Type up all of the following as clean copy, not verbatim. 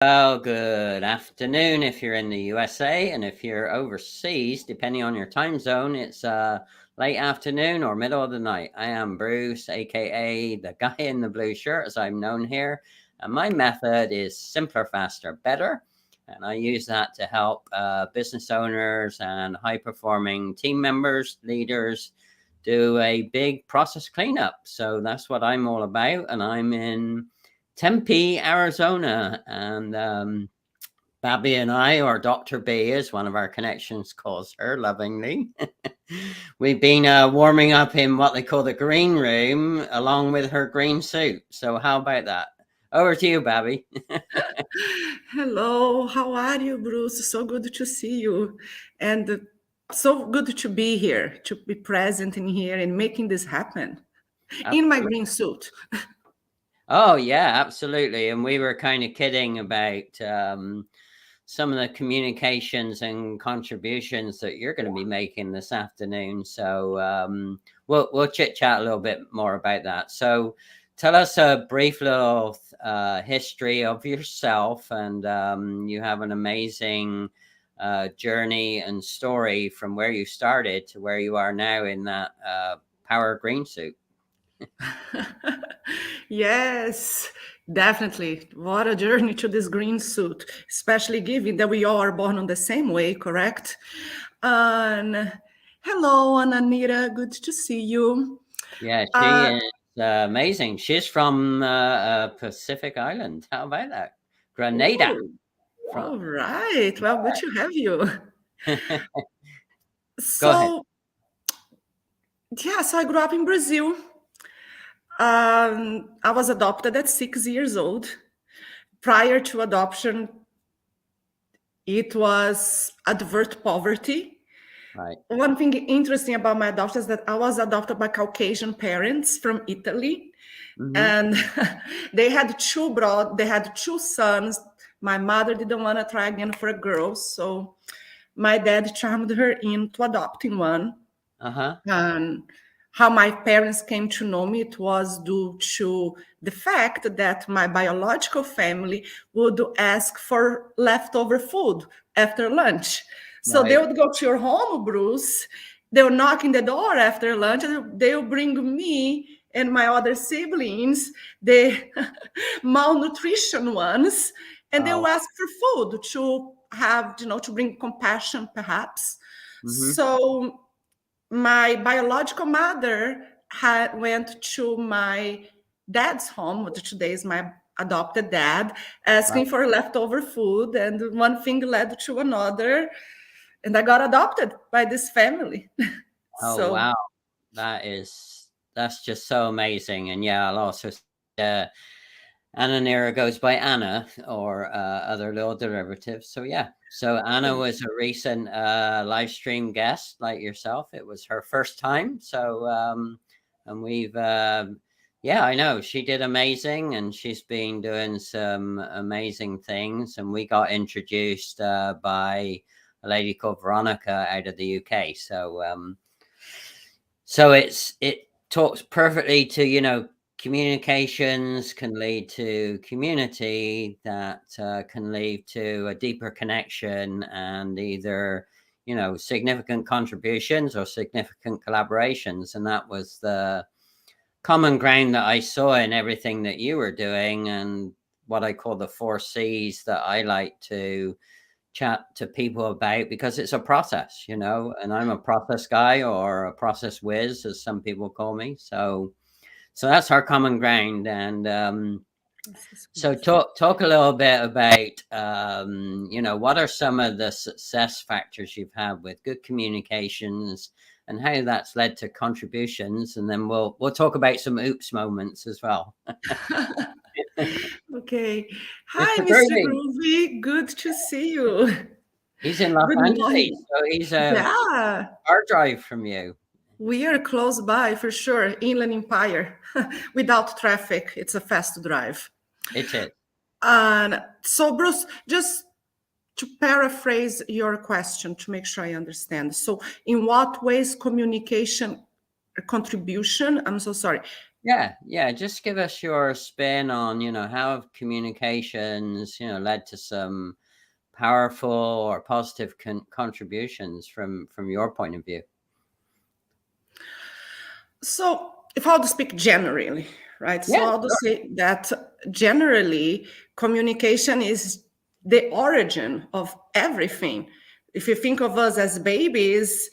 Well, good afternoon if you're in the USA, and if you're overseas, depending on your time zone, it's late afternoon or middle of the night. I am Bruce, aka the guy in the blue shirt, as I'm known here, and my method is simpler, faster, better, and I use that to help business owners and high-performing team members, leaders, do a big process cleanup. So that's what I'm all about, and I'm in Tempe, Arizona, and Babbie and I, or Dr. B, as one of our connections calls her lovingly, we've been warming up in what they call the green room, along with her green suit. So how about that? Over to you, Babbie. Hello, how are you, Bruce? So good to see you. And so good to be here, to be present in here and making this happen in my green suit. Oh, yeah, absolutely. And we were kind of kidding about some of the communications and contributions that you're going to be making this afternoon. So we'll chit chat a little bit more about that. So tell us a brief little history of yourself, and you have an amazing journey and story from where you started to where you are now in that power green suit. Yes, definitely. What a journey to this green suit, especially given that we all are born on the same way, correct? And hello, Anita. Good to see you. Yeah, she is amazing. She's from Pacific Island. How about that? Grenada. All right. Well, good to have you. Go ahead. So I grew up in Brazil. I was adopted at 6 years old. Prior to adoption, it was advert poverty. Right. One thing interesting about my adoption is that I was adopted by Caucasian parents from Italy. Mm-hmm. And they had two sons. My mother didn't want to try again for a girl, so my dad charmed her into adopting one. And how my parents came to know me, it was due to the fact that my biological family would ask for leftover food after lunch. So they would go to your home, Bruce. They would knock in the door after lunch, and they would bring me and my other siblings, the malnutrition ones, and they would ask for food to have, to bring compassion, perhaps. Mm-hmm. So my biological mother went to my dad's home, which today is my adopted dad, asking for leftover food, and one thing led to another, and I got adopted by this family. Wow, that's just so amazing. And yeah, I'll also Anna Nera goes by Anna, or other little derivatives. So yeah. So Anna was a recent live stream guest like yourself. It was her first time. So and we've I know she did amazing, and she's been doing some amazing things. And we got introduced by a lady called Veronica out of the UK. So so it talks perfectly to, communications can lead to community, that can lead to a deeper connection, and either, significant contributions or significant collaborations. And that was the common ground that I saw in everything that you were doing, and what I call the 4 C's that I like to chat to people about, because it's a process, and I'm a process guy, or a process whiz, as some people call me. So that's our common ground. And so talk a little bit about, what are some of the success factors you've had with good communications, and how that's led to contributions. And then we'll talk about some oops moments as well. Okay. Hi, Mr. Groovy. Good to see you. He's in Los Angeles, so he's a car drive from you. We are close by, for sure. Inland Empire. Without traffic, it's a fast drive. It is. And so, Bruce, just to paraphrase your question to make sure I understand. So in what ways communication contribution, I'm so sorry, Yeah. Just give us your spin on, how have communications, led to some powerful or positive contributions from your point of view. So if I'll speak generally, right? So Yeah, I'll just say that generally communication is the origin of everything. If you think of us as babies,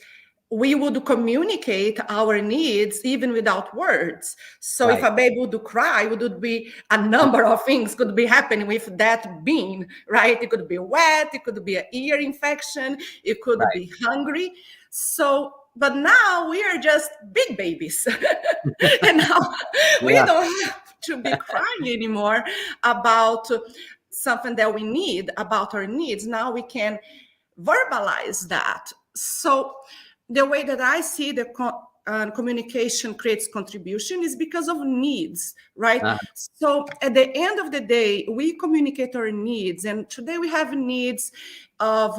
we would communicate our needs even without words. So if right. a baby would cry, it would be a number of things could be happening with that being, right? It could be wet, it could be an ear infection, it could Right. be hungry. So, but now we are just big babies. And now we Yeah. don't have to be crying anymore about something that we need, about our needs. Now we can verbalize that. So the way that I see the communication creates contribution is because of needs, right? So at the end of the day, we communicate our needs, and today we have needs of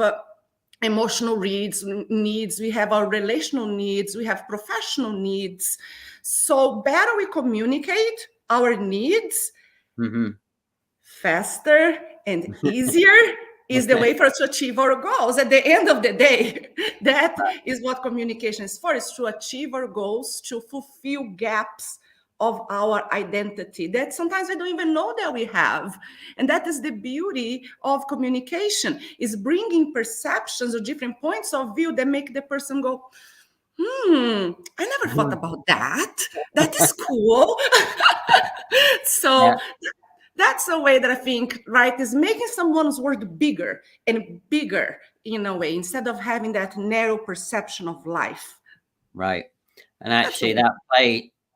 emotional needs, we have our relational needs, we have professional needs. So better we communicate our needs, faster and easier is the way for us to achieve our goals. At the end of the day, that is what communication is for, is to achieve our goals, to fulfill gaps of our identity that sometimes we don't even know that we have. And that is the beauty of communication, is bringing perceptions or different points of view that make the person go, I never thought about that. That is cool. So that's a way that I think, right, is making someone's word bigger and bigger in a way, instead of having that narrow perception of life. Right. And actually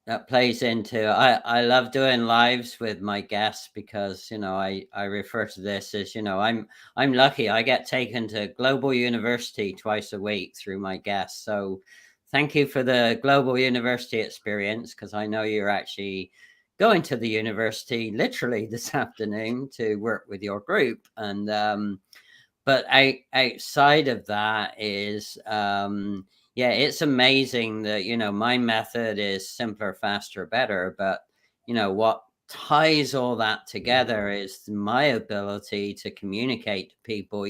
that plays into, I love doing lives with my guests because, I refer to this as, I'm lucky. I get taken to Global University twice a week through my guests. So thank you for the Global University experience, because I know you're actually going to the university literally this afternoon to work with your group. And but outside of that is it's amazing that my method is simpler, faster, better. But what ties all that together is my ability to communicate to people,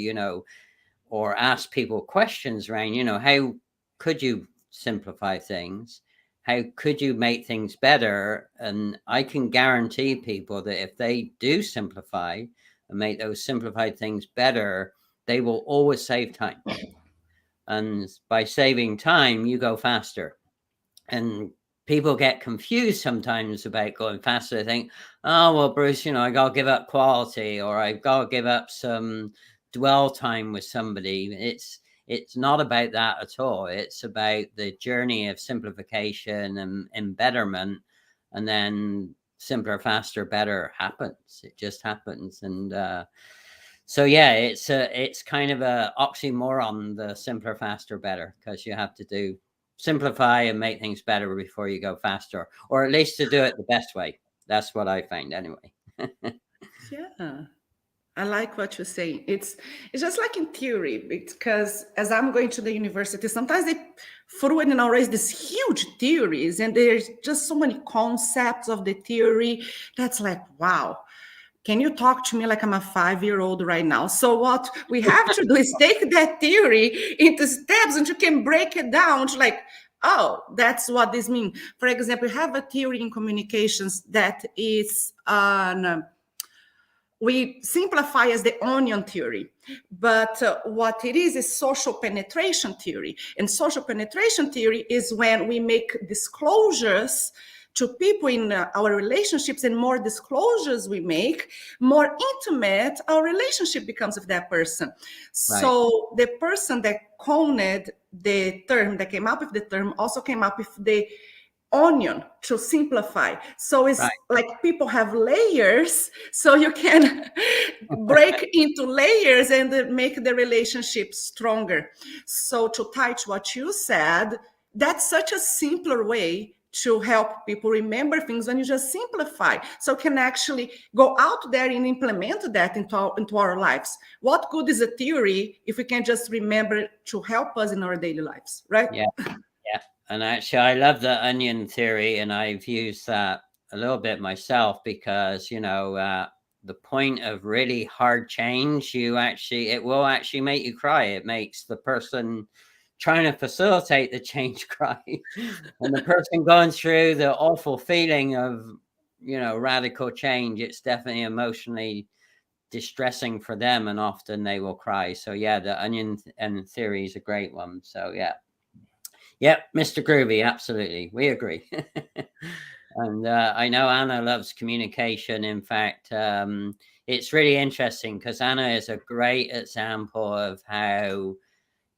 or ask people questions around, how could you simplify things? How could you make things better? And I can guarantee people that if they do simplify and make those simplified things better, they will always save time. And by saving time, you go faster. And people get confused sometimes about going faster. They think, oh, well, Bruce, I got to give up quality, or I've got to give up some dwell time with somebody. It's not about that at all. It's about the journey of simplification and betterment, and then simpler, faster, better happens. It just happens. And so it's kind of a oxymoron, the simpler, faster, better, because you have to simplify and make things better before you go faster, or at least to do it the best way. That's what I find anyway. Yeah. I like what you say. It's just like in theory, because as I'm going to the university, sometimes they throw in always these huge theories, and there's just so many concepts of the theory that's like, wow, can you talk to me like I'm a 5-year-old right now? So what we have to do is take that theory into steps, and you can break it down to like, oh, that's what this means. For example, we have a theory in communications that is we simplify as the onion theory, but what it is social penetration theory. And social penetration theory is when we make disclosures to people in our relationships, and more disclosures we make, more intimate our relationship becomes with that person. Right. So the person that coined the term, that came up with the term, also came up with the onion to simplify. So it's like people have layers, so you can break into layers and make the relationship stronger. So to touch what you said, that's such a simpler way to help people remember things when you just simplify. So can actually go out there and implement that into our lives. What good is a theory if we can just remember to help us in our daily lives, right? Yeah. And actually, I love the onion theory, and I've used that a little bit myself because, the point of really hard change, it will actually make you cry. It makes the person trying to facilitate the change cry. And the person going through the awful feeling of, radical change, it's definitely emotionally distressing for them, and often they will cry. So yeah, the onion and theory is a great one. So yeah. Yep, Mr. Groovy, absolutely. We agree. And I know Anna loves communication. In fact, it's really interesting because Anna is a great example of how,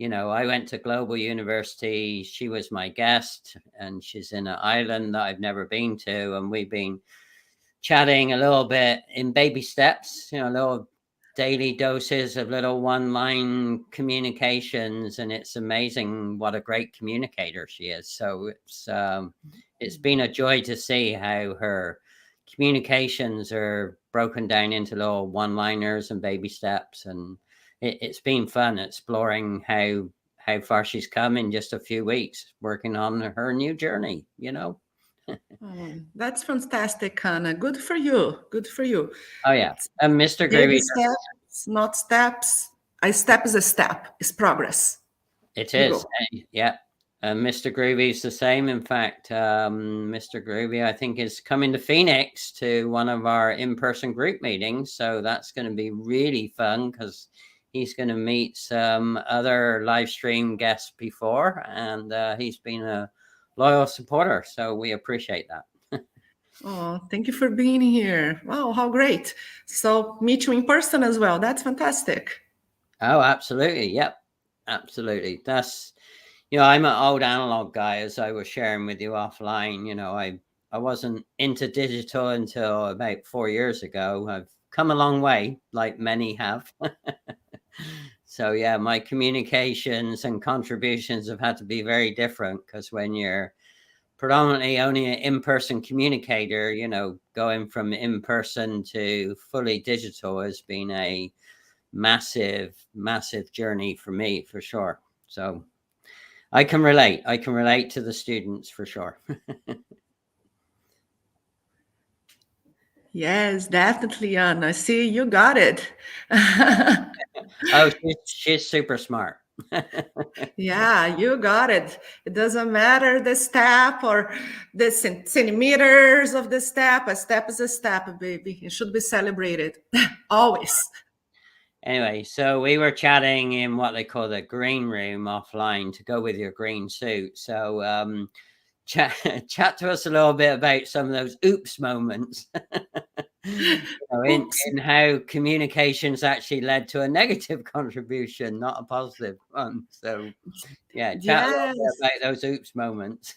I went to Global University. She was my guest, and she's in an island that I've never been to. And we've been chatting a little bit in baby steps, little daily doses of little one-line communications, and it's amazing what a great communicator she is. So it's been a joy to see how her communications are broken down into little one-liners and baby steps, and it's been fun exploring how far she's come in just a few weeks working on her new journey. Oh, that's fantastic, Anna. Good for you. Good for you. Oh yeah, and Mr. Baby Groovy. steps, not steps. A step is a step. It's progress. It is. Yeah. Mr. Groovy is the same. In fact, Mr. Groovy, I think, is coming to Phoenix to one of our in-person group meetings. So that's going to be really fun because he's going to meet some other live stream guests before, and he's been a loyal supporter. So we appreciate that. Oh, thank you for being here. Wow, how great. So meet you in person as well. That's fantastic. Oh, absolutely. Yep. Absolutely. That's, I'm an old analog guy, as I was sharing with you offline. I wasn't into digital until about 4 years ago. I've come a long way, like many have. So yeah, my communications and contributions have had to be very different because when you're predominantly only an in-person communicator, going from in-person to fully digital has been a massive journey for me, for sure. So I can relate to the students for sure. Yes, definitely, Anna. See, you got it. Oh, she's super smart. Yeah, you got it. It doesn't matter the step or the centimeters of the step. A step is a step, baby. It should be celebrated always. Anyway, so we were chatting in what they call the green room offline to go with your green suit. So chat to us a little bit about some of those oops moments. In how communications actually led to a negative contribution, not a positive one. So yeah, chat a little bit about those oops moments.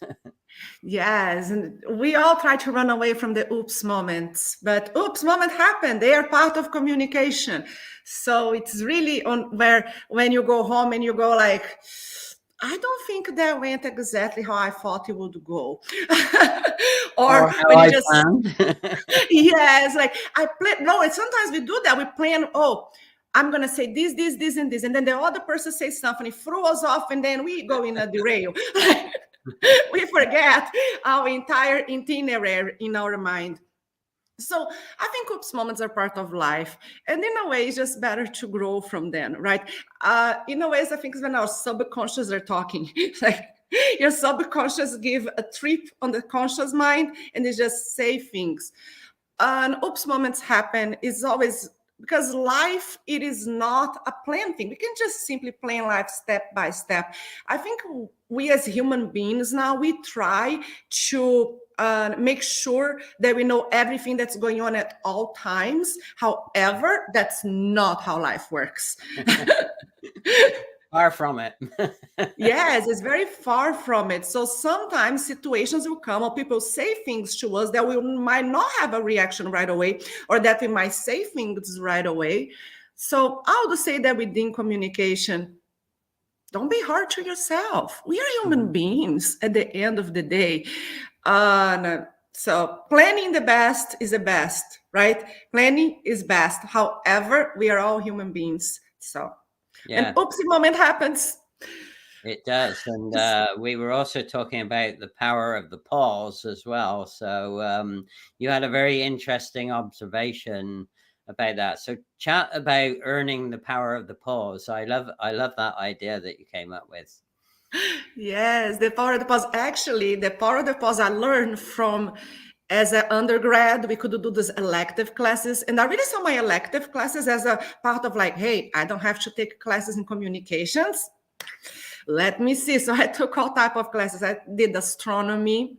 Yes, and we all try to run away from the oops moments, but oops moment happen. They are part of communication. So it's really on where when you go home and you go like, I don't think that went exactly how I thought it would go. or when you just yes, like I plan. No, and sometimes we do that. We plan, oh, I'm gonna say this, and this, and then the other person says something, it throws us off, and then we go in a derail. We forget our entire itinerary in our mind. So I think oops moments are part of life. And in a way, it's just better to grow from them, right? In a way, I think it's when our subconscious are talking. Like your subconscious give a trip on the conscious mind and they just say things. And oops moments happen is always because life, it is not a planned thing. We can just simply plan life step by step. I think we as human beings now, we try to make sure that we know everything that's going on at all times. However, that's not how life works. Far from it. Yes, it's very far from it. So sometimes situations will come or people say things to us that we might not have a reaction right away, or that we might say things right away. So I would say that within communication, don't be hard to yourself. We are human beings at the end of the day. So planning the best is the best, right? Planning is best. However, we are all human beings. So, yeah. An oopsie moment happens. It does. And we were also talking about the power of the pause as well. So you had a very interesting observation about that. So chat about earning the power of the pause. I love that idea that you came up with. Yes, the power of the pause. Actually, the power of the pause I learned from, as an undergrad, we could do these elective classes. And I really saw my elective classes as a part of like, hey, I don't have to take classes in communications. Let me see. So I took all type of classes. I did astronomy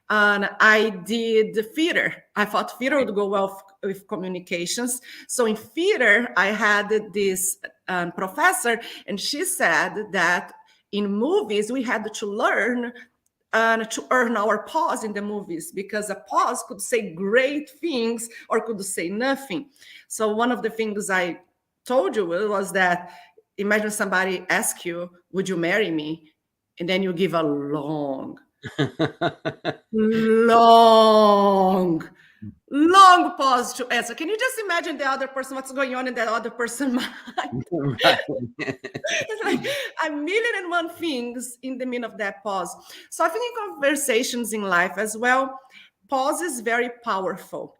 and I did theater. I thought theater would go well with communications. So in theater, I had this professor, and she said that in movies, we had to learn to earn our pause in the movies, because a pause could say great things or could say nothing. So one of the things I told you was that, imagine somebody ask you, would you marry me? And then you give a long pause to answer. Can you just imagine the other person, what's going on in that other person's mind? Right. It's like 1,000,001 things in the middle of that pause. So I think in conversations in life as well, pause is very powerful.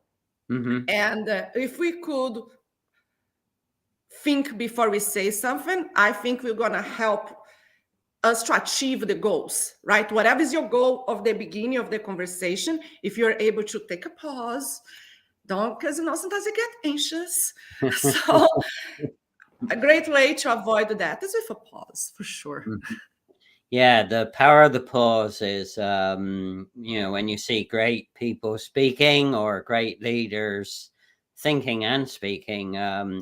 And if we could think before we say something, I think we're going to help us to achieve the goals, right? Whatever is your goal of the beginning of the conversation, if you're able to take a pause, don't, because sometimes you get anxious. So a great way to avoid that is with a pause, for sure. Yeah, the power of the pause is, when you see great people speaking or great leaders thinking and speaking,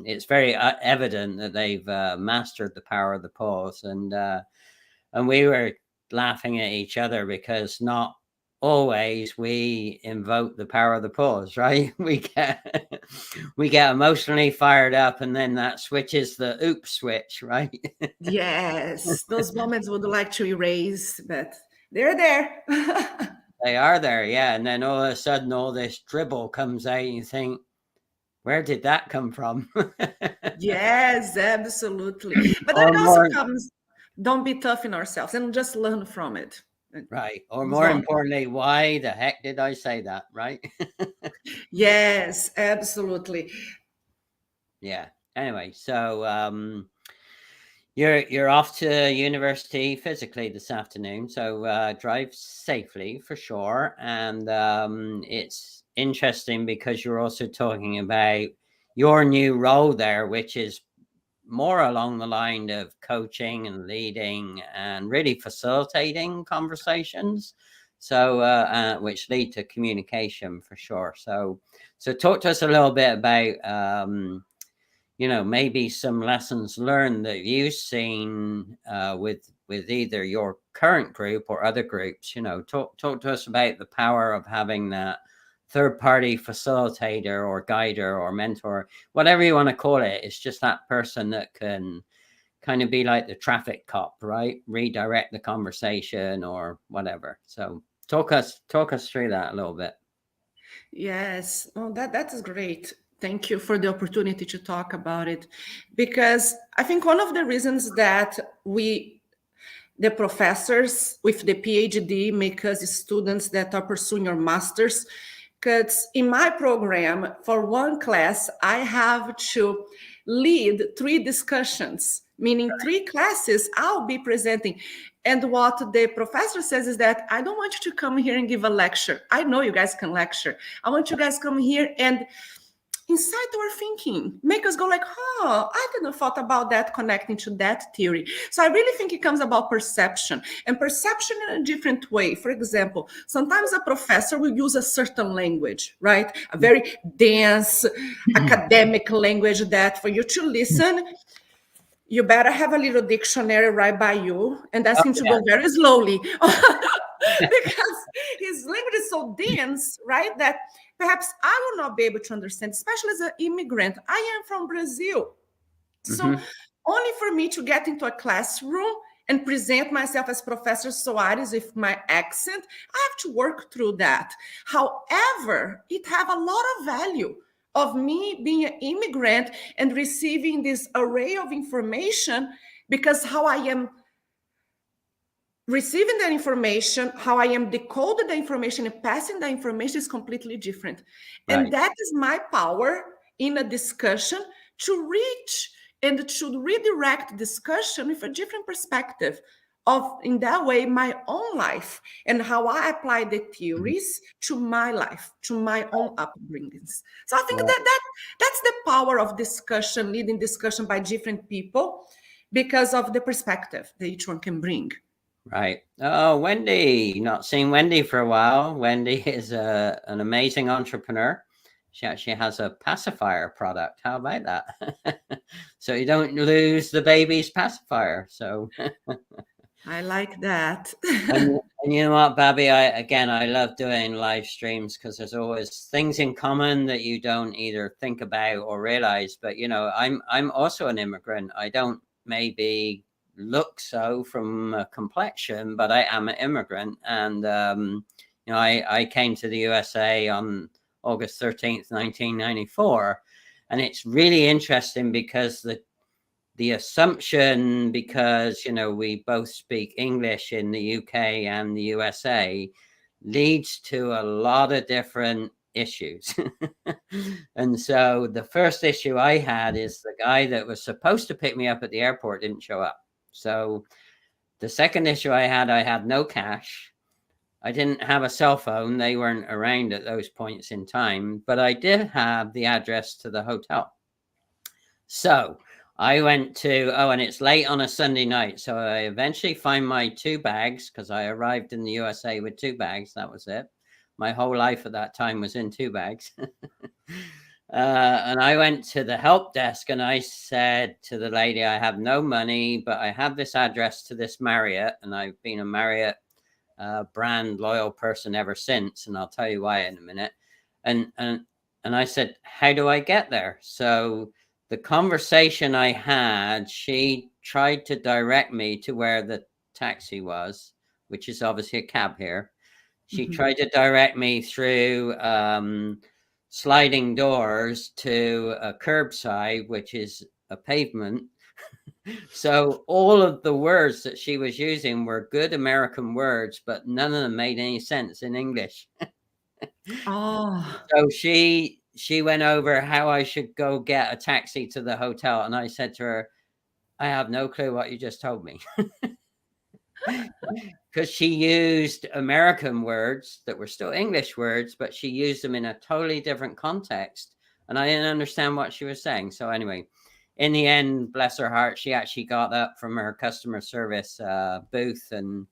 it's very evident that they've mastered the power of the pause. And we were laughing at each other because not always we invoke the power of the pause, right? We get emotionally fired up, and then that switches the oops switch, right? Yes, those moments would like to erase, but they're there. They are there, yeah. And then all of a sudden, all this dribble comes out, and you think, where did that come from? Yes, absolutely. But then it also comes, don't be tough on ourselves and just learn from it. Right. Or more importantly, why the heck did I say that, right? Yes, absolutely. Yeah. Anyway, so you're off to university physically this afternoon, so drive safely for sure. And it's interesting because you're also talking about your new role there, which is more along the line of coaching and leading and really facilitating conversations, so which lead to communication for sure. So talk to us a little bit about maybe some lessons learned that you've seen with either your current group or other groups. Talk to us about the power of having that third-party facilitator or guider or mentor, whatever you want to call it. It's just that person that can kind of be like the traffic cop, right? Redirect the conversation or whatever. So talk us through that a little bit. Yes, that is great. Thank you for the opportunity to talk about it, because I think one of the reasons that the professors with the PhD make us students that are pursuing your masters, because in my program, for one class, I have to lead 3 discussions, meaning 3 classes I'll be presenting. And what the professor says is that I don't want you to come here and give a lecture. I know you guys can lecture. I want you guys to come here and incite our thinking, make us go like, I didn't thought about that, connecting to that theory. So I really think it comes about perception, and perception in a different way. For example, sometimes a professor will use a certain language, right? A very dense academic language that for you to listen, you better have a little dictionary right by you and ask him to go very slowly. Because his language is so dense, right, that perhaps I will not be able to understand, especially as an immigrant. I am from Brazil. So only for me to get into a classroom and present myself as Professor Soares with my accent, I have to work through that. However, it have a lot of value of me being an immigrant and receiving this array of information, because how I am receiving the information, how I am decoding the information and passing the information is completely different. Right. And that is my power in a discussion to reach and to redirect discussion with a different perspective of, in that way, my own life and how I apply the theories to my life, to my own upbringings. So I think that's the power of discussion, leading discussion by different people, because of the perspective that each one can bring. Right. Oh, Wendy, not seen Wendy for a while. Wendy is an amazing entrepreneur. She actually has a pacifier product. How about that? So you don't lose the baby's pacifier. So I like that. and you know what, Babbie, I love doing live streams because there's always things in common that you don't either think about or realize. But you know, I'm also an immigrant. I don't maybe look so from complexion, but I am an immigrant, and you know, I came to the USA on August 13th, 1994, and it's really interesting because the assumption, because you know we both speak English in the UK and the USA, leads to a lot of different issues. And so the first issue I had is the guy that was supposed to pick me up at the airport didn't show up. So the second issue I had no cash. I didn't have a cell phone. They weren't around at those points in time, but I did have the address to the hotel. So I went to, and it's late on a Sunday night. So I eventually find my 2 bags, because I arrived in the USA with 2 bags. That was it. My whole life at that time was in 2 bags. And I went to the help desk and I said to the lady, I have no money, but I have this address to this Marriott. And I've been a Marriott brand loyal person ever since. And I'll tell you why in a minute. And I said, how do I get there? So the conversation I had, she tried to direct me to where the taxi was, which is obviously a cab here. She tried to direct me through sliding doors to a curbside, which is a pavement. So all of the words that she was using were good American words, but none of them made any sense in English. Oh. So she went over how I should go get a taxi to the hotel. And I said to her, I have no clue what you just told me. Because she used American words that were still English words, but she used them in a totally different context. And I didn't understand what she was saying. So anyway, in the end, bless her heart, she actually got up from her customer service booth and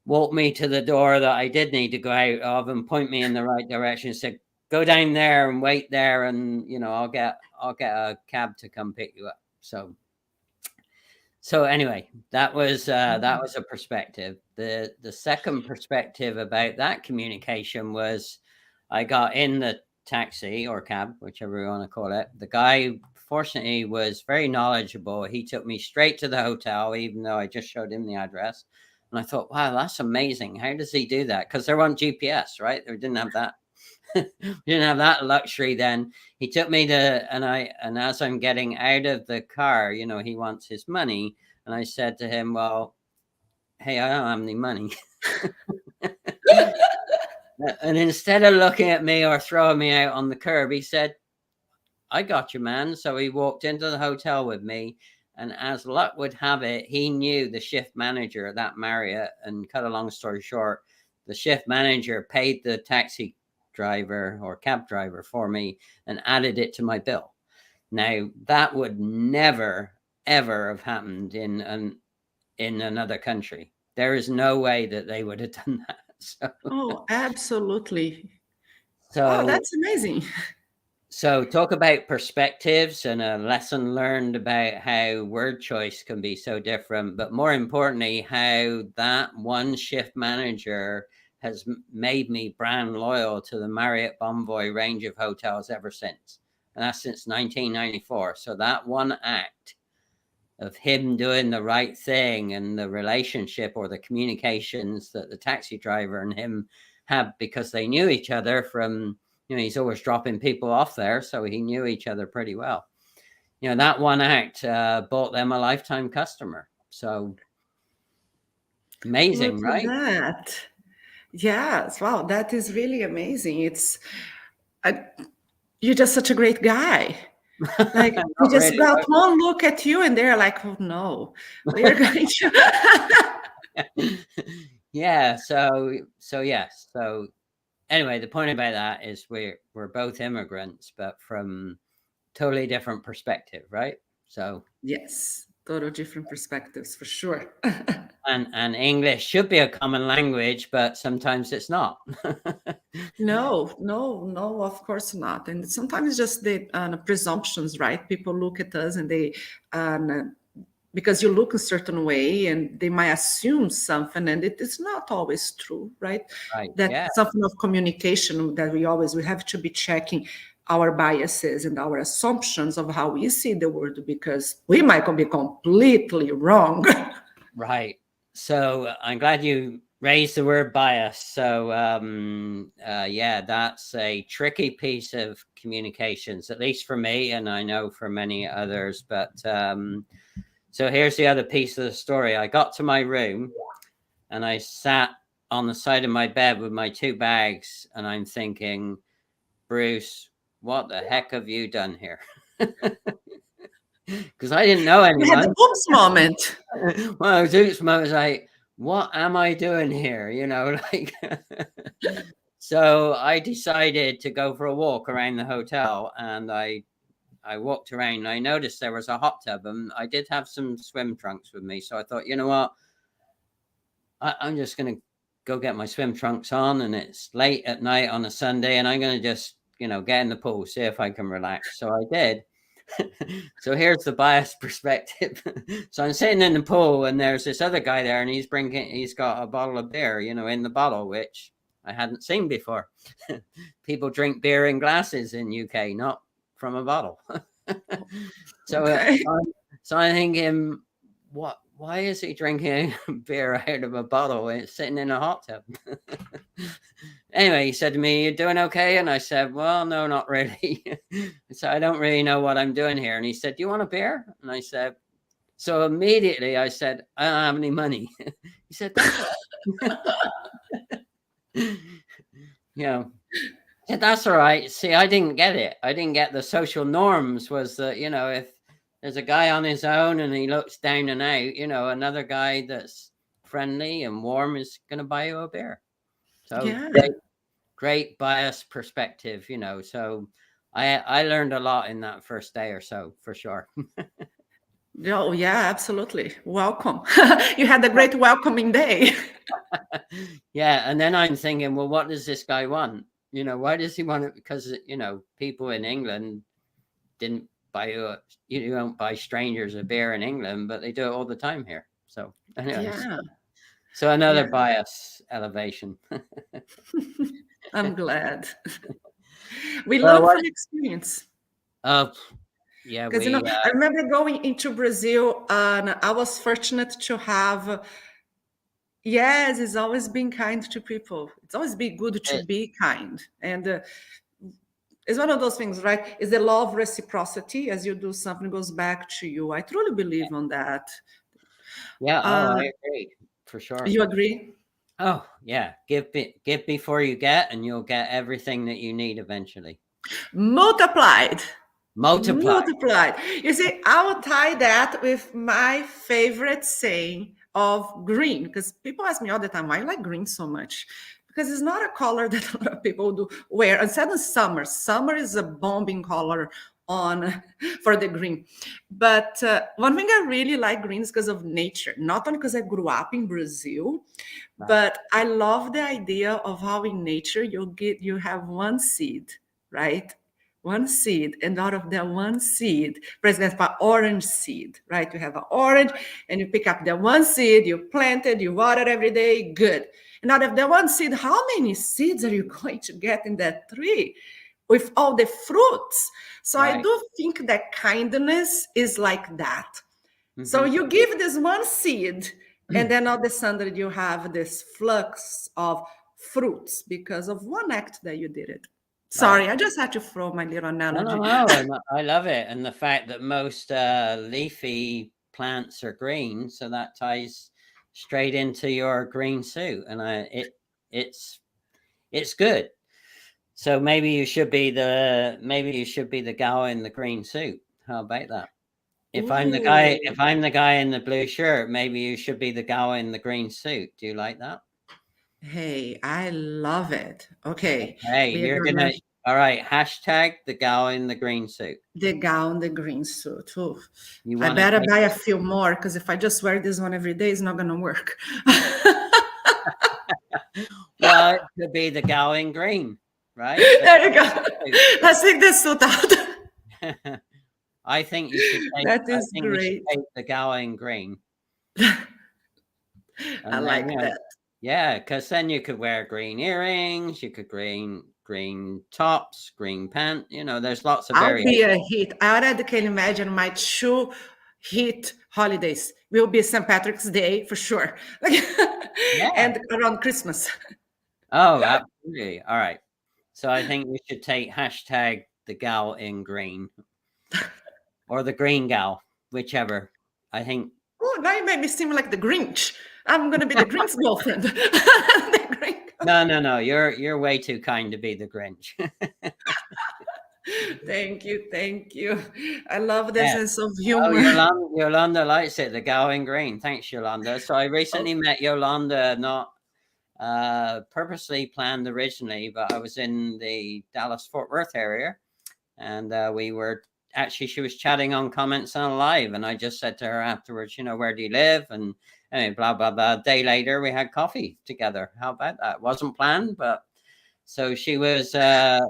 walked me to the door that I did need to go out of and point me in the right direction. Said, go down there and wait there, and you know, I'll get a cab to come pick you up. So anyway, that was a perspective. The second perspective about that communication was, I got in the taxi or cab, whichever you want to call it. The guy, fortunately, was very knowledgeable. He took me straight to the hotel, even though I just showed him the address. And I thought, wow, that's amazing. How does he do that? Because there wasn't GPS, right? They didn't have that. Didn't have that luxury then. He took me to, and as I'm getting out of the car, you know, he wants his money. And I said to him, well, hey, I don't have any money. And instead of looking at me or throwing me out on the curb, he said, I got you, man. So he walked into the hotel with me. And as luck would have it, he knew the shift manager at that Marriott. And cut a long story short, the shift manager paid the taxi driver or cab driver for me and added it to my bill. Now, that would never, ever have happened in another country. There is no way that they would have done that. So, oh, absolutely. So, wow, that's amazing. So talk about perspectives and a lesson learned about how word choice can be so different, but more importantly, how that one shift manager has made me brand loyal to the Marriott Bonvoy range of hotels ever since. And that's since 1994. So that one act of him doing the right thing and the relationship or the communications that the taxi driver and him had, because they knew each other from, you know, he's always dropping people off there, so he knew each other pretty well. You know, that one act bought them a lifetime customer. So Amazing, Look at right? that. Yes, wow, that is really amazing. I, you're just such a great guy. Like they Not just really. got one look at you and they're like, oh no, we're going to. Yeah. So yes. So anyway, the point about that is we're both immigrants, but from totally different perspective, right? So Yes, total different perspectives for sure. and English should be a common language, but sometimes it's not. No, no, no, of course not. And sometimes just the presumptions, right? People look at us and they, because you look a certain way and they might assume something and it is not always true, right? Right. That's Yeah. something of communication that we have to be checking our biases and our assumptions of how we see the world, because we might be completely wrong. Right. So I'm glad you raised the word bias. So yeah, that's a tricky piece of communications, at least for me, and I know for many others. But so here's the other piece of the story. I got to my room and I sat on the side of my bed with my 2 bags, and I'm thinking, Bruce, what the heck have you done here? Because I didn't know You had anyone. the oops moment. Well, Zeus was like, what am I doing here? You know, like, so I decided to go for a walk around the hotel, and I walked around and I noticed there was a hot tub, and I did have some swim trunks with me. So I thought, you know what? I'm just going to go get my swim trunks on, and it's late at night on a Sunday, and I'm going to just, get in the pool, see if I can relax. So I did. So here's the biased perspective. So I'm sitting in the pool and there's this other guy there and he's got a bottle of beer, in the bottle, which I hadn't seen before. People drink beer in glasses in UK, not from a bottle. So, Okay. so I'm thinking, why is he drinking beer out of a bottle and it's sitting in a hot tub? Anyway, he said to me, "You doing okay?" And I said, "Well, no, not really." So I don't really know what I'm doing here. And he said, "Do you want a beer?" And I said, so immediately I said, "I don't have any money." He said, "That's I said, that's all right. See, I didn't get it. I didn't get the social norms was that, if there's a guy on his own and he looks down and out, another guy that's friendly and warm is going to buy you a beer. So Yeah. great bias perspective, so I learned a lot in that first day or so, for sure. Oh, yeah, absolutely. Welcome. You had a great welcoming day. Yeah. And then I'm thinking, well, what does this guy want? Why does he want it? Because, people in England didn't buy you don't buy strangers a beer in England, but they do it all the time here. So anyways, Yeah. so another Yeah. bias elevation. I'm glad. We Well, learn from experience. Yeah, Because, I remember going into Brazil and I was fortunate to have, yes, it's always been kind to people. It's always been good to be kind. And it's one of those things, right? It's the law of reciprocity. As you do something, goes back to you. I truly believe on that. Yeah. Oh, I agree for sure. You agree? Oh, yeah. Give before you get, and you'll get everything that you need eventually. Multiplied. Multiplied. You see, I will tie that with my favorite saying of green, because people ask me all the time, why you like green so much? Because it's not a color that a lot of people do wear. Instead of summer, summer is a bombing color for the green. But one thing I really like green is because of nature, not only because I grew up in Brazil, but I love the idea of how in nature you have one seed, right? One seed, and out of that one seed, for example, orange seed, right? You have an orange, and you pick up that one seed, you plant it, you water it every day, good. And out of that one seed, how many seeds are you going to get in that tree with all the fruits? So I do think that kindness is like that. Mm-hmm. So you give this one seed, and then all of a sudden you have this flux of fruits because of one act that you did it. Sorry, I just had to throw my little analogy. No, I love it. And the fact that most leafy plants are green, so that ties straight into your green suit, and it's good. So maybe you should be the gal in the green suit. How about that? If I'm the guy in the blue shirt, maybe you should be the gal in the green suit. Do you like that? Hey, I love it. Okay. Hey, you're gonna. All right. Hashtag the gal in the green suit. The gal in the green suit. Ooh. I better buy a few more, because if I just wear this one every day, it's not gonna work. Well, it could be the gal in green, right? There you go. Let's take this suit out. I think you should take, that is great. Take the gal in green. I like that. Yeah, because then you could wear green earrings, you could green tops, green pants. You know, there's lots of variations. I'll be a hit. I already can imagine my 2 hit holidays will be St. Patrick's Day for sure. And around Christmas. Oh, absolutely. All right. So I think we should take hashtag the gal in green. Or the green gal, whichever. I think. Oh, now you made me seem like the Grinch. I'm gonna be the Grinch's girlfriend. No. You're way too kind to be the Grinch. Thank you. I love the sense of humor. Oh, Yolanda likes it. The gal in green. Thanks, Yolanda. So I recently met Yolanda, not purposely planned originally, but I was in the Dallas-Fort Worth area, and we were. Actually, she was chatting on comments on live, and I just said to her afterwards, you know, where do you live? And blah, blah, blah. A day later, we had coffee together. How about that? It wasn't planned, but so she was a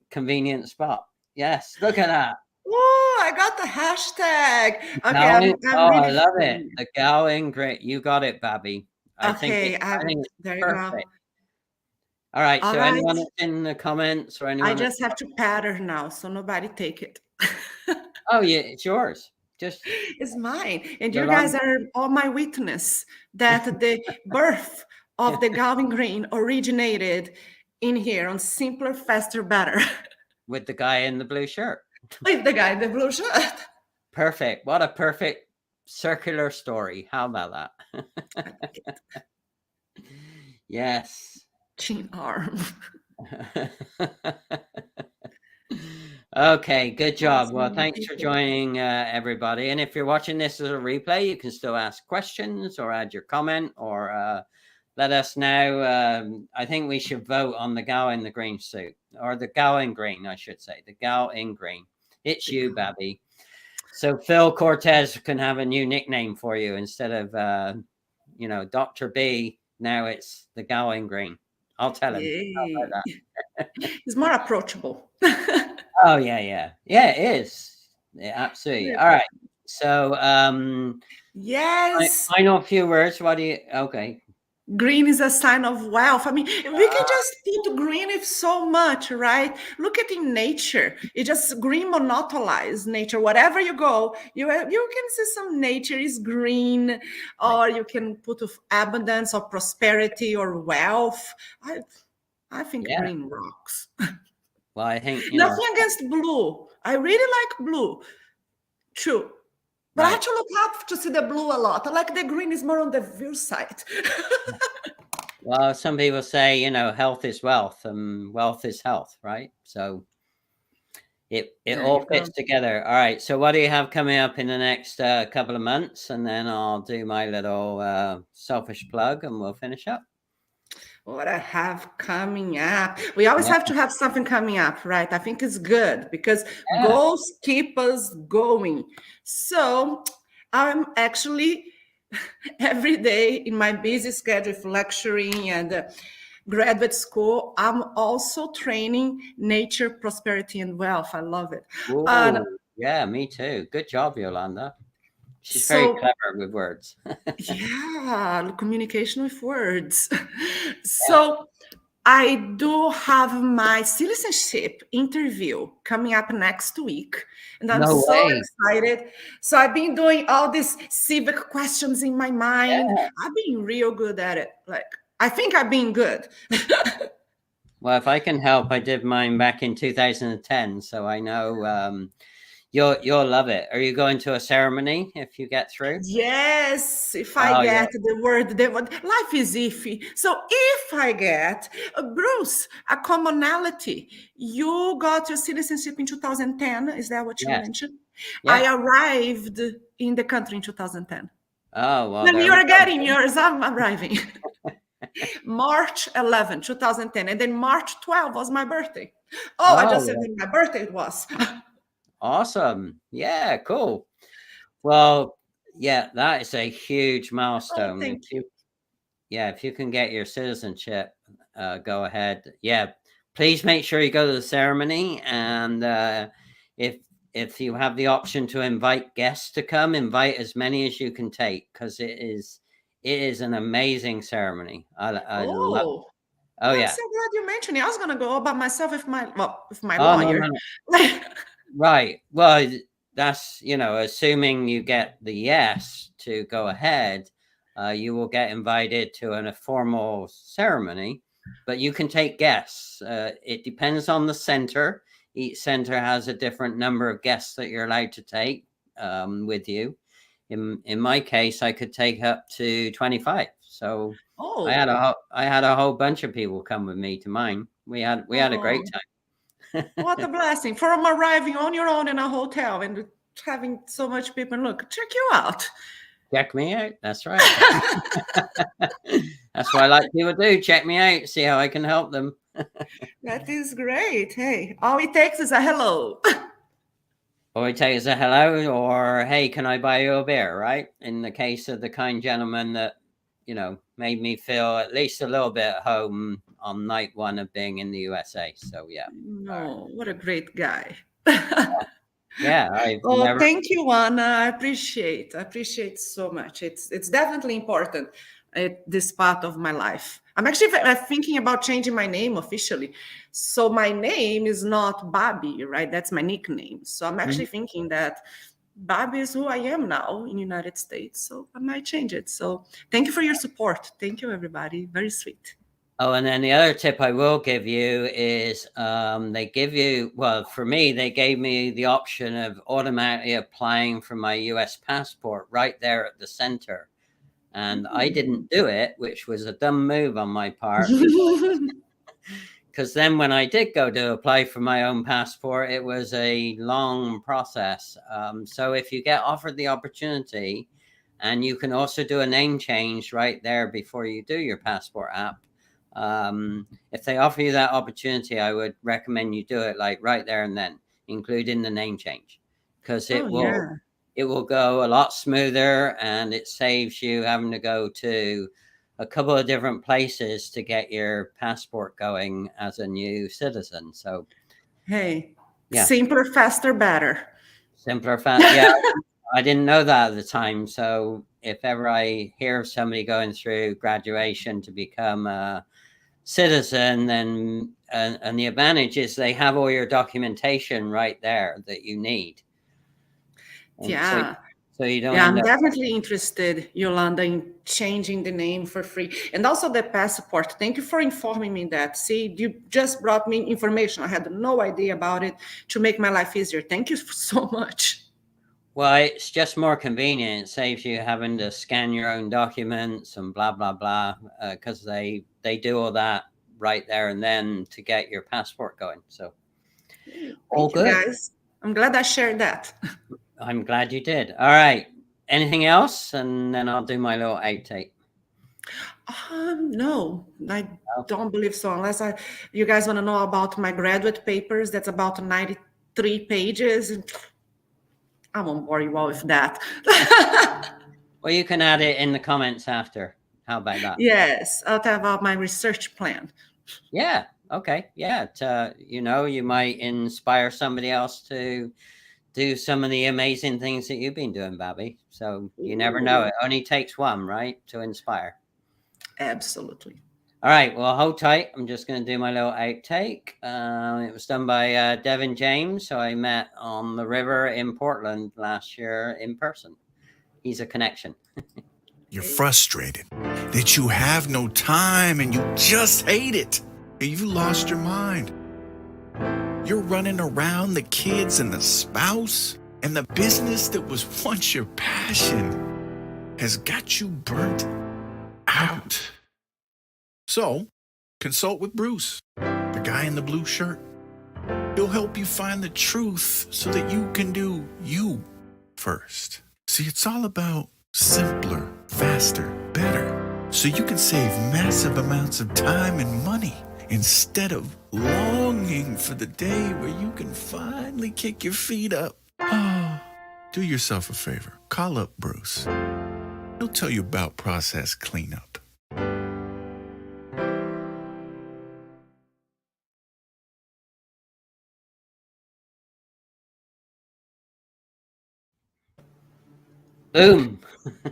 convenient spot. Yes, look at that. Oh, I got the hashtag. Okay, I love it. The gal in green. You got it, Babbie. I think there you go. All right. So anyone in the comments or anyone? I just have to pat her now, so nobody take it. Oh yeah, it's yours. It's mine, and you guys are all my witness that the birth of the gal in green originated in here on Simpler, Faster, Better. With the guy in the blue shirt. With the guy in the blue shirt. Perfect. What a perfect circular story. How about that? I like it. Yes. Chin arm. Okay, good job. Well, thanks for joining, everybody. And if you're watching this as a replay, you can still ask questions or add your comment or let us know. I think we should vote on the gal in the green suit, or the gal in green, I should say. The gal in green. It's you, Babbie. So Phil Cortez can have a new nickname for you instead of, Dr. B. Now it's the gal in green. I'll tell him. How about that? He's more approachable. Oh, yeah. Yeah, it is. Yeah, absolutely. All right. So, yes. Final few words. What do you, okay. Green is a sign of wealth. I mean, we can just put green with so much, right? Look at in nature. It just green monopolizes nature. Wherever you go, you can see some nature is green, or you can put abundance or prosperity or wealth. I think green rocks. Well, I think nothing against blue. I really like blue. True. But I actually look up to see the blue a lot. I like the green is more on the view side. Well, some people say, health is wealth and wealth is health, right? So it all fits together. All right. So what do you have coming up in the next couple of months? And then I'll do my little selfish plug and we'll finish up. What I have coming up. We always have to have something coming up, right? I think it's good because goals keep us going. So I'm actually every day in my busy schedule of lecturing and graduate school, I'm also training nature, prosperity, and wealth. I love it. Yeah, me too. Good job, Yolanda. She's very clever with words. Yeah, communication with words. So I do have my citizenship interview coming up next week. And I'm excited. So I've been doing all these civic questions in my mind. I've been real good at it. I think I've been good. Well, if I can help, I did mine back in 2010. So I know... You'll love it. Are you going to a ceremony if you get through? Yes, if I Oh yeah, get the word, life is iffy. So if I get, Bruce, a commonality, you got your citizenship in 2010. Is that what you yes, mentioned? yeah. I arrived in the country in 2010. Oh well, When there we you're go. getting yours, I'm arriving. March 11, 2010. And then March 12 was my birthday. Oh, I just Oh, said when my birthday it was. awesome. Yeah, cool. Well, yeah, that is a huge Oh, milestone. thank you. If you can get your citizenship, go ahead. Yeah, please make sure you go to the ceremony, and if you have the option to invite guests to come, invite as many as you can take, because it is an amazing ceremony. I love. Oh, Oh I'm yeah. so glad you mentioned it. I was gonna go all by myself with my Oh no, lawyer. no, no. Right. Well, that's, assuming you get the yes to go ahead, you will get invited to a formal ceremony, but you can take guests. It depends on the center. Each center has a different number of guests that you're allowed to take with you. In my case, I could take up to 25. So I had Oh, a whole bunch of people come with me to mine. We had a great oh, time. what a blessing from arriving on your own in a hotel and having so much people. Look, check you out. Check me out. That's right. That's what I like people do. Check me out. See how I can help them. That is great. Hey, all it takes is a hello. Or it takes a hello, or hey, can I buy you a beer? Right. In the case of the kind gentleman that made me feel at least a little bit at home on night one of being in the USA. So yeah. No, what a great guy. Yeah, I've Oh, never. thank you, Anna. I appreciate so much. It's definitely important at this part of my life. I'm actually thinking about changing my name officially. So my name is not Babbie, right? That's my nickname. So I'm actually thinking that Babbie is who I am now in the United States. So I might change it. So thank you for your support. Thank you, everybody. Very sweet. Oh, and then the other tip I will give you is they give you, well, for me, they gave me the option of automatically applying for my US passport right there at the center. And I didn't do it, which was a dumb move on my part, because then when I did go to apply for my own passport, it was a long process. So if you get offered the opportunity, and you can also do a name change right there before you do your passport app. If they offer you that opportunity, I would recommend you do it like right there and then, including the name change, because Oh, yeah. it will go a lot smoother, and it saves you having to go to a couple of different places to get your passport going as a new citizen. So Hey, yeah, simpler, faster, better. simpler, fast. Yeah, I didn't know that at the time. So if ever I hear of somebody going through graduation to become a citizen, then and the advantage is they have all your documentation right there that you need. And Yeah. so you don't Yeah, end I'm up. definitely interested, Yolanda, in changing the name for free. And also the passport. Thank you for informing me that. See, you just brought me information. I had no idea about it to make my life easier. Thank you so much. Well, it's just more convenient. It saves you having to scan your own documents and blah blah blah, because they do all that right there and then to get your passport going. So all Thank you, good. guys. I'm glad I shared that. I'm glad you did. All right. Anything else? And then I'll do my little outtake. No, I Oh, don't believe so. Unless you guys want to know about my graduate papers, that's about 93 pages. I won't bore you all with that. well, you can add it in the comments after. How about that? Yes, I'll tell about my research plan. Yeah. Okay. Yeah. You might inspire somebody else to do some of the amazing things that you've been doing, Babbie. So you never know. Ooh, It only takes one, right, to inspire. absolutely. All right. Well, hold tight. I'm just going to do my little outtake. It was done by Devin James, who I met on the river in Portland last year in person. He's a connection. You're frustrated that you have no time and you just hate it. You lost your mind. You're running around the kids and the spouse, and the business that was once your passion has got you burnt out. So, consult with Bruce, the guy in the blue shirt. He'll help you find the truth so that you can do you first. See, it's all about simpler, faster, better, so you can save massive amounts of time and money instead of longing for the day where you can finally kick your feet up. Do yourself a favor. Call up Bruce. He'll tell you about process cleanup. Boom.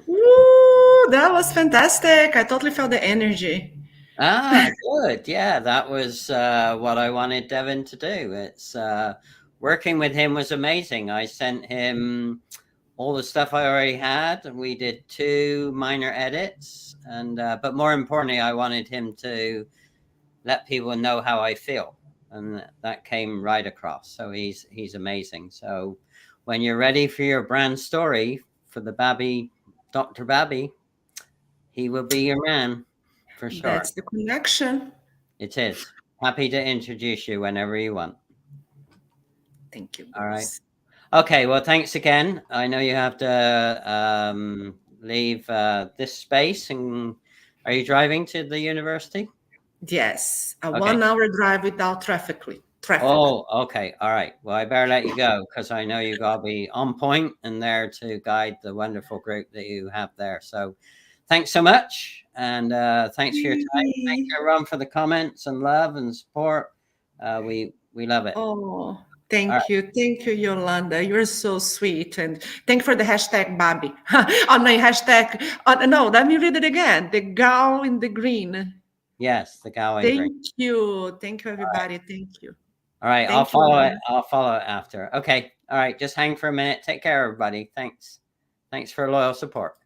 Ooh, that was fantastic. I totally felt the energy. Good. Yeah, that was what I wanted Devin to do. It's working with him was amazing. I sent him all the stuff I already had, and we did 2 minor edits. And but more importantly, I wanted him to let people know how I feel, and that came right across. So he's amazing. So when you're ready for your brand story for the Babbie, Dr. Babbie, he will be your man. For sure. That's the connection. It is. Happy to introduce you whenever you want. Thank you. All right. Okay. Well, thanks again. I know you have to leave this space. And are you driving to the university? Yes. A 1-hour drive without traffic. Oh, okay. All right. Well, I better let you go because I know you got to be on point and there to guide the wonderful group that you have there. So thanks so much. And thanks for your time. Thank you, everyone, for the comments and love and support. We love it. Oh, thank you. Thank you, Yolanda. You're so sweet. And thank you for the hashtag Babbie. On my hashtag, no, let me read it again. The gal in the green. Yes, the gal in green. Thank you. Thank you, everybody. Thank you. All right. I'll follow it. I'll follow it after. Okay. All right. Just hang for a minute. Take care, everybody. Thanks. Thanks for loyal support.